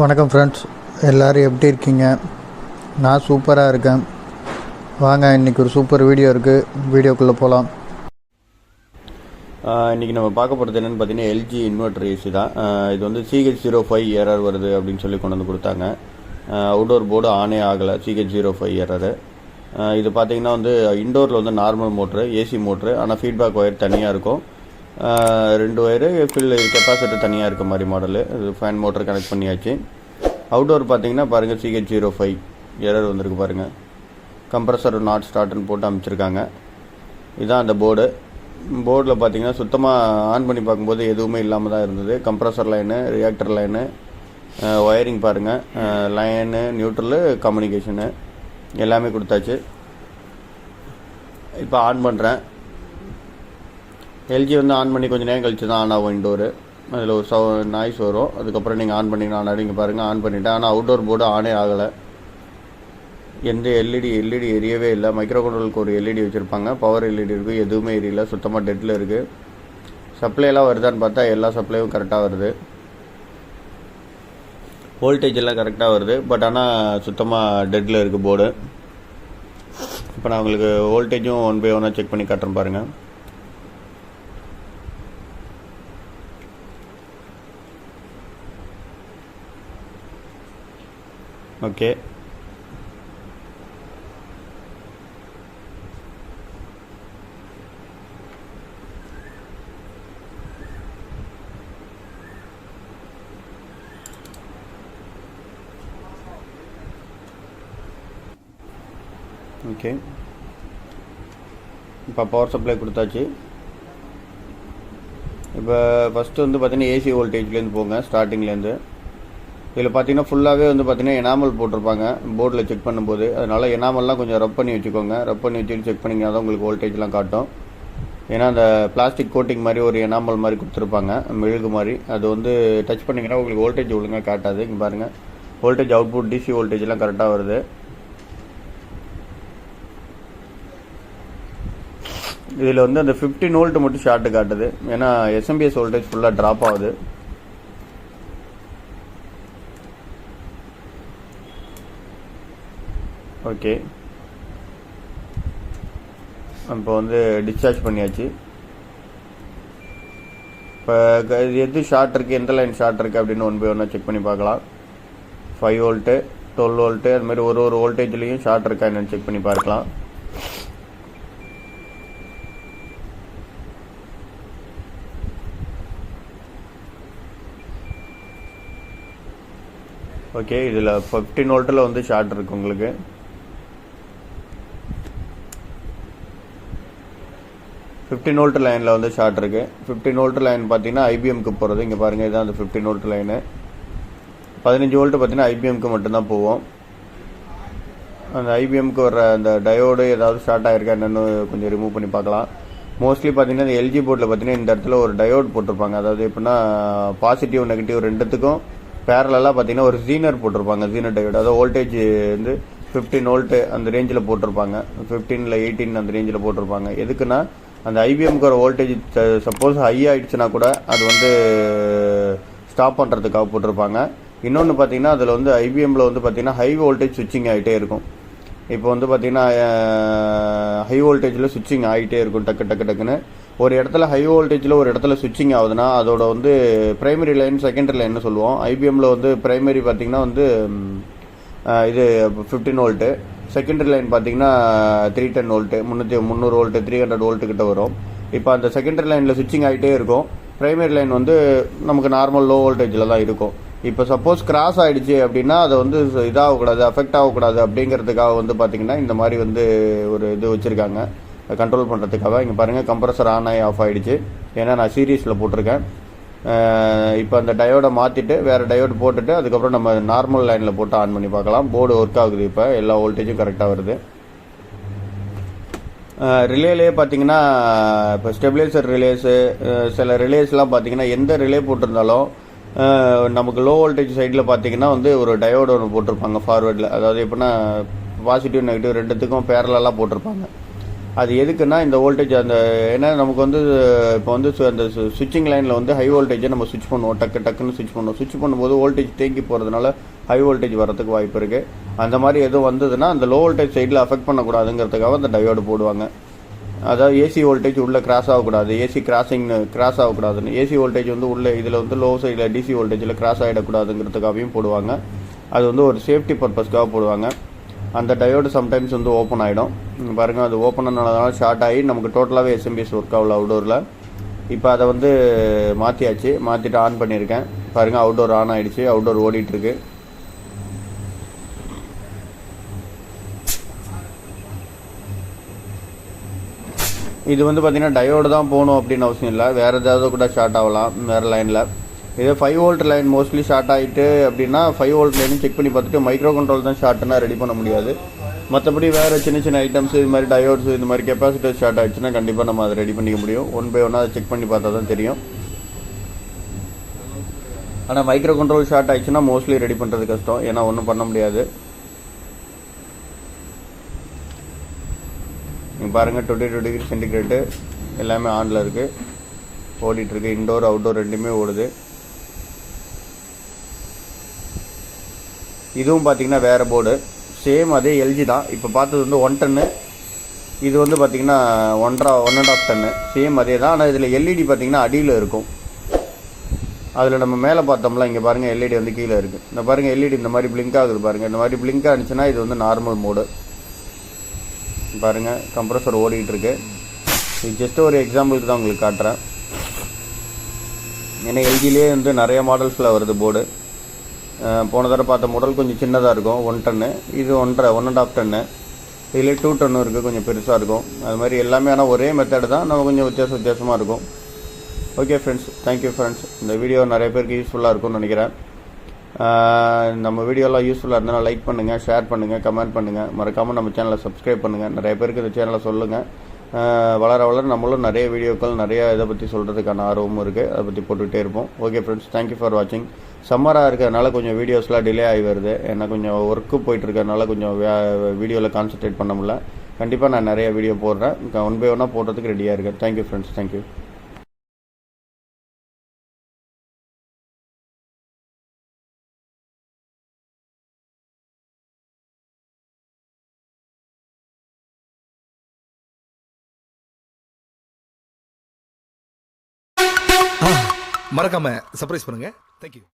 வணக்கம் ஃப்ரெண்ட்ஸ், எல்லோரும் எப்படி இருக்கீங்க? நான் சூப்பராக இருக்கேன். வாங்க, இன்றைக்கி ஒரு சூப்பர் வீடியோ இருக்குது, வீடியோக்குள்ளே போகலாம். இன்றைக்கி நம்ம பார்க்க போகிறது என்னென்னு பார்த்தீங்கன்னா எல்ஜி இன்வெர்டர் ஏசி தான். இது வந்து CH05 எரர் வருது அப்படின்னு சொல்லி கொண்டு வந்து கொடுத்தாங்க. அவுட்டோர் போர்டு ஆனே ஆகலை, CH05 எரரு. இது பார்த்திங்கன்னா வந்து இண்டோரில் வந்து நார்மல் மோட்ரு, ஏசி மோட்ரு, ஆனால் ஃபீட்பேக் ஒயர் தனியாக இருக்கும். 2 ஒயரு கெப்பாசிட்டர் தனியாக இருக்க மாதிரி மாடலு. இது ஃபேன் மோட்டர் கனெக்ட் பண்ணியாச்சு. அவுட்டோர் பார்த்தீங்கன்னா பாருங்கள், CH05 எரர் வந்திருக்கு பாருங்கள். கம்ப்ரஸர் நாட் ஸ்டார்ட்னு போட்டு அமைச்சிருக்காங்க. இதுதான் அந்த போர்டில் பார்த்தீங்கன்னா சுத்தமாக ஆன் பண்ணி பார்க்கும்போது எதுவுமே இல்லாமல் தான் இருந்தது. Compressor line, reactor line, wiring பாருங்கள், லைனு, நியூட்ரலு, கம்யூனிகேஷனு எல்லாமே கொடுத்தாச்சு. இப்போ ஆன் பண்ணுறேன். எல்ஜி வந்து ஆன் பண்ணி கொஞ்சம் நேரம் கழிச்சு தான் ஆன் ஆகும் இண்டோரு. அதில் ஒரு நாய்ஸ் வரும். அதுக்கப்புறம் நீங்கள் ஆன் பண்ணிங்கன்னா ஆன் ஆகிடுங்க பாருங்கள். ஆன் பண்ணிவிட்டேன். ஆனால் அவுட்டோர் போர்டு ஆனே ஆகலை. எந்த எல்இடி எரியவே இல்லை. மைக்ரோ கண்ட்ரோலுக்கு ஒரு எல்இடி வச்சுருப்பாங்க, பவர் எல்இடி இருக்குது, எதுவுமே எரியல, சுத்தமாக டெட்டில் இருக்குது. சப்ளைலாம் வருதான்னு பார்த்தா எல்லா சப்ளையும் கரெக்டாக வருது. வோல்டேஜ் எல்லாம் கரெக்டாக வருது. பட் ஆனால் சுத்தமாக டெட்டில் இருக்குது போர்டு. இப்போ நான் உங்களுக்கு வோல்டேஜும் 1 by 1 செக் பண்ணி காட்டுறேன் பாருங்கள். Okay, okay. இப்போ பவர் சப்ளை கொடுத்தாச்சு. இப்போ ஃபஸ்ட்டு வந்து பார்த்தீங்கன்னா ஏசி வோல்டேஜ்லேருந்து போங்க, ஸ்டார்டிங்லேருந்து. இதில் பார்த்தீங்கன்னா ஃபுல்லாகவே வந்து பார்த்தீங்கன்னா எனாமல் போட்டிருப்பாங்க போர்டில் செக் பண்ணும்போது. அதனால் எனாமல்லாம் கொஞ்சம் ரப் பண்ணி வச்சுக்கோங்க. ரப் பண்ணி வச்சுட்டு செக் பண்ணிங்கன்னா தான் உங்களுக்கு வோல்டேஜ்லாம் காட்டும். ஏன்னா அந்த பிளாஸ்டிக் கோட்டிங் மாதிரி ஒரு எனாமல் மாதிரி கொடுத்துருப்பாங்க, மெழுகு மாதிரி. அது வந்து டச் பண்ணிங்கன்னா உங்களுக்கு வோல்டேஜ் ஒழுங்காக காட்டாது. இங்கே பாருங்கள், வோல்டேஜ் அவுட்புட் டிசி வோல்டேஜ்லாம் கரெக்டாக வருது. இதில் வந்து அந்த 15 வோல்ட் மட்டும் ஷார்ட்டு காட்டுது. ஏன்னா எஸ்எம்பிஎஸ் வோல்டேஜ் ஃபுல்லாக ட்ராப் ஆகுது. ஓகே, இப்போ வந்து டிஸ்சார்ஜ் பண்ணியாச்சு. இப்போ எது ஷார்ட் இருக்குது, எந்த லைன் ஷார்ட் இருக்குது அப்படின்னு 1 by 1 செக் பண்ணி பார்க்கலாம். 5 வோல்ட்டு, 12 வோல்ட்டு, அது மாதிரி ஒரு வோல்டேஜ்லேயும் ஷார்ட் இருக்கா என்னன்னு செக் பண்ணி பார்க்கலாம். ஓகே, இதில் 15 வோல்ட்டில் வந்து ஷார்ட் இருக்குது உங்களுக்கு. 15 வோல்ட் லைனில் வந்து ஷார்ட் இருக்குது. 15 வோல்ட் லைன் பார்த்தீங்கன்னா ஐபிஎம்க்கு போகிறது. இங்கே பாருங்கள், இதுதான் அந்த 15 வோல்ட் லைனு. 15 வோல்ட்டு பார்த்தீங்கன்னா ஐபிஎம்க்கு மட்டும்தான் போவோம். அந்த ஐபிஎம்க்கு வர அந்த டயோடு ஏதாவது ஷார்ட் ஆகிருக்கா என்னென்னு கொஞ்சம் ரிமூவ் பண்ணி பார்க்கலாம். மோஸ்ட்லி பார்த்தீங்கன்னா இந்த எல்ஜி போர்டில் பார்த்தீங்கன்னா இந்த இடத்துல ஒரு டயோடு போட்டிருப்பாங்க. அதாவது எப்படின்னா பாசிட்டிவ் நெகட்டிவ் ரெண்டுத்துக்கும் பேரலாக பார்த்தீங்கன்னா ஒரு ஜீனர் போட்டிருப்பாங்க, ஜீனர் டயோடு. அதாவது வோல்டேஜ் வந்து 15 வோல்ட்டு அந்த ரேஞ்சில் போட்டிருப்பாங்க, 15 இல்லை 18 அந்த ரேஞ்சில் போட்டிருப்பாங்க. எதுக்குன்னா அந்த ஐபிஎம்க்கு ஒரு வோல்டேஜ் சப்போஸ் ஹை ஆகிடுச்சுன்னா கூட அது வந்து ஸ்டாப் பண்ணுறதுக்காக போட்டிருப்பாங்க. இன்னொன்று பார்த்தீங்கன்னா அதில் வந்து ஐபிஎம்மில் வந்து பார்த்தீங்கன்னா ஹை வோல்டேஜ் சுவிட்சிங் ஆகிட்டே இருக்கும். இப்போ வந்து பார்த்தீங்கன்னா ஹை வோல்டேஜில் சுவிட்சிங் ஆகிட்டே இருக்கும் டக்குன்னு. ஒரு இடத்துல ஹை வோல்டேஜில் ஒரு இடத்துல சுவிட்சிங் ஆகுதுன்னா அதோட வந்து பிரைமரி லைன், செகண்டரி லைன்னு சொல்லுவோம். ஐபிஎம்மில் வந்து பிரைமரி பார்த்திங்கன்னா வந்து இது 15 வோல்ட்டு, செகண்டரி லைன் பார்த்தீங்கன்னா 310 வோல்ட்டு, 300 வோல்ட்டு, 300 வோல்ட்டு கிட்ட வரும். இப்போ அந்த செகண்டரி லைனில் சுவிட்சிங் ஆகிட்டே இருக்கும். பிரைமரி லைன் வந்து நமக்கு நார்மல் லோ வோல்டேஜில் தான் இருக்கும். இப்போ சப்போஸ் கிராஸ் ஆகிடுச்சு அப்படின்னா அதை வந்து இதாகக்கூடாது, அஃபெக்ட் ஆகக்கூடாது அப்படிங்கிறதுக்காக வந்து பார்த்திங்கன்னா இந்த மாதிரி வந்து ஒரு இது வச்சுருக்காங்க கண்ட்ரோல் பண்ணுறதுக்காக. இங்கே பாருங்கள், கம்ப்ரஸர் ஆன் ஆகி ஆஃப் ஆகிடுச்சு. ஏன்னா நான் சீரீஸில் போட்டிருக்கேன். இப்போ அந்த டயோடை மாற்றிட்டு வேறு டயோடு போட்டுட்டு அதுக்கப்புறம் நம்ம நார்மல் லைனில் போட்டு ஆன் பண்ணி பார்க்கலாம். போர்டு ஒர்க் ஆகுது. இப்போ எல்லா வோல்டேஜும் கரெக்டாக வருது. ரிலேலே பார்த்தீங்கன்னா இப்போ ஸ்டெபிலைசர் ரிலேஸு, சில ரிலேஸ்லாம் பார்த்தீங்கன்னா எந்த ரிலே போட்டிருந்தாலும் நமக்கு லோ வோல்டேஜ் சைடில் பார்த்தீங்கன்னா வந்து ஒரு டயோடு ஒன்று போட்டிருப்பாங்க ஃபார்வேர்டில். அதாவது எப்படின்னா பாசிட்டிவ் நெகட்டிவ் ரெண்டுத்துக்கும் பேரலாக போட்டிருப்பாங்க. அது எதுக்குன்னா இந்த வோல்டேஜ் அந்த ஏன்னா நமக்கு வந்து இப்போ வந்து அந்த சுவிட்சிங் லைனில் வந்து ஹை வோல்டேஜை நம்ம சுவிட்ச் பண்ணுவோம், டக்குன்னு சுவிட்ச் பண்ணுவோம். சுவிட்ச் பண்ணும்போது வோல்டேஜ் தேங்கி போகிறதுனால ஹை வோல்டேஜ் வரதுக்கு வாய்ப்பு இருக்குது. அந்த மாதிரி எதுவும் வந்ததுன்னா அந்த லோ வோல்டேஜ் சைடில் அஃபெக்ட் பண்ணக்கூடாதுங்கிறதுக்காக அந்த டயோடு போடுவாங்க. அதாவது ஏசி வோல்டேஜ் உள்ளே கிராஸ் ஆகக்கூடாது, ஏசி கிராஸ் ஆகக்கூடாதுன்னு. ஏசி வோல்டேஜ் வந்து உள்ளே இதில் வந்து லோ சைடில் டிசி வோல்டேஜில் கிராஸ் ஆகிடக்கூடாதுங்கிறதுக்காகவும் போடுவாங்க. அது வந்து ஒரு சேஃப்டி பர்பஸ்க்காக போடுவாங்க. அந்த டயோடு சம்டைம்ஸ் வந்து ஓப்பன் ஆகிடும். பாருங்கள், அது ஓப்பன் ஆனதுனால ஷார்ட் ஆகி நமக்கு டோட்டலாகவே எஸ்எம்பிஎஸ் ஒர்க் ஆகல அவுடோரில். இப்போ அதை வந்து மாற்றிட்டு ஆன் பண்ணியிருக்கேன். பாருங்கள், அவுடோர் ஆன் ஆகிடுச்சு, அவுடோர் ஓடிட்டுருக்கு. இது வந்து பார்த்திங்கன்னா டயோடு தான் போகணும் அப்படின்னு அவசியம் இல்லை, வேறு ஏதாவது கூட ஷார்ட் ஆகலாம் வேறு லைனில். இதே 5 வோல்ட் லைன் மோஸ்ட்லி ஷார்ட் ஆகிட்டு அப்படின்னா 5 வோல்ட் லைனும் செக் பண்ணி பார்த்துட்டு மைக்ரோ கண்ட்ரோல் தான் ஷார்ட்னா ரெடி பண்ண முடியாது. மற்றபடி வேறு சின்ன ஐட்டம்ஸ் இது மாதிரி டயோட்ஸ் இந்த மாதிரி கெப்பாசிட்டர் ஷார்ட் ஆகிடுச்சுன்னா கண்டிப்பாக நம்ம அதை ரெடி பண்ணிக்க முடியும். 1 by 1 அதை செக் பண்ணி பார்த்தா தான் தெரியும். ஆனால் மைக்ரோ கண்ட்ரோல் ஷார்ட் ஆகிடுச்சுன்னா மோஸ்ட்லி ரெடி பண்ணுறது கஷ்டம், ஏன்னா ஒன்றும் பண்ண முடியாது. நீங்கள் பாருங்கள், 22 டிகிரி சென்டிகிரேடு எல்லாமே ஆனில் இருக்குது, ஓடிட்டுருக்கு. இன்டோர் அவுட்டோர் ரெண்டுமே ஓடுது. இதுவும் பார்த்திங்கன்னா வேறு போர்டு, சேம் அதே எல்ஜி தான். இப்போ பார்த்தது வந்து 1 டன்னு, இது வந்து பார்த்திங்கன்னா 1.5 டன்னு, சேம் அதே தான். ஆனால் இதில் எல்இடி பார்த்திங்கன்னா அடியில் இருக்கும். அதில் நம்ம மேலே பார்த்தோம்ல, இங்கே பாருங்கள் எல்இடி வந்து கீழே இருக்குது. இந்த பாருங்கள் எல்இடி இந்த மாதிரி பிளிங்க் ஆகுது பாருங்கள். இந்த மாதிரி பிளிங்க் ஆனிச்சுன்னா இது வந்து நார்மல் மோடு. பாருங்கள், கம்ப்ரஸர் ஓடிட்டுருக்கு. இது ஜஸ்ட் ஒரு எக்ஸாம்பிளுக்கு தான் உங்களுக்கு காட்டுறேன். ஏன்னா எல்ஜிலே வந்து நிறைய மாடல்ஸில் வருது போர்டு. போன தடவை பார்த்த மாடல் கொஞ்சம் சின்னதாக இருக்கும், 1 டன்னு. இது 1.5 டன்னு. இதிலே 2 டன்னு இருக்குது, கொஞ்சம் பெருசாக இருக்கும். அது மாதிரி எல்லாமே ஆனால் ஒரே மெத்தடு தான், நம்ம கொஞ்சம் வித்தியாசமாக இருக்கும். Okay friends, thank you friends. இந்த வீடியோ நிறைய பேருக்கு யூஸ்ஃபுல்லாக இருக்கும்னு நினைக்கிறேன். நம்ம வீடியோலாம் யூஸ்ஃபுல்லாக இருந்தால் லைக் பண்ணுங்கள், ஷேர் பண்ணுங்கள், கமெண்ட் பண்ணுங்கள். மறக்காமல் நம்ம சேனலை சப்ஸ்கிரைப் பண்ணுங்கள். நிறைய பேருக்கு இந்த சேனலை சொல்லுங்கள். வளர நம்மளும் நிறைய வீடியோக்கள் நிறைய இதை பற்றி சொல்கிறதுக்கான ஆர்வமும் இருக்குது, அதை பற்றி போட்டுக்கிட்டே இருப்போம். ஓகே ஃப்ரெண்ட்ஸ், தேங்க்யூ ஃபார் வாட்சிங். சம்மராக இருக்கிறதுனால கொஞ்சம் வீடியோஸ்லாம் டிலே ஆகி வருது, ஏன்னா கொஞ்சம் ஒர்க்கு போயிட்டுருக்கறனால கொஞ்சம் வீடியோவில் கான்சன்ட்ரேட் பண்ண முடியல. கண்டிப்பாக நான் நிறைய வீடியோ போடுறேன், 1 by 1 போடுறதுக்கு ரெடியாக இருக்கேன். Thank you friends, thank you. மறக்காம சர்ப்ரைஸ் பண்ணுங்க. தேங்க்யூ.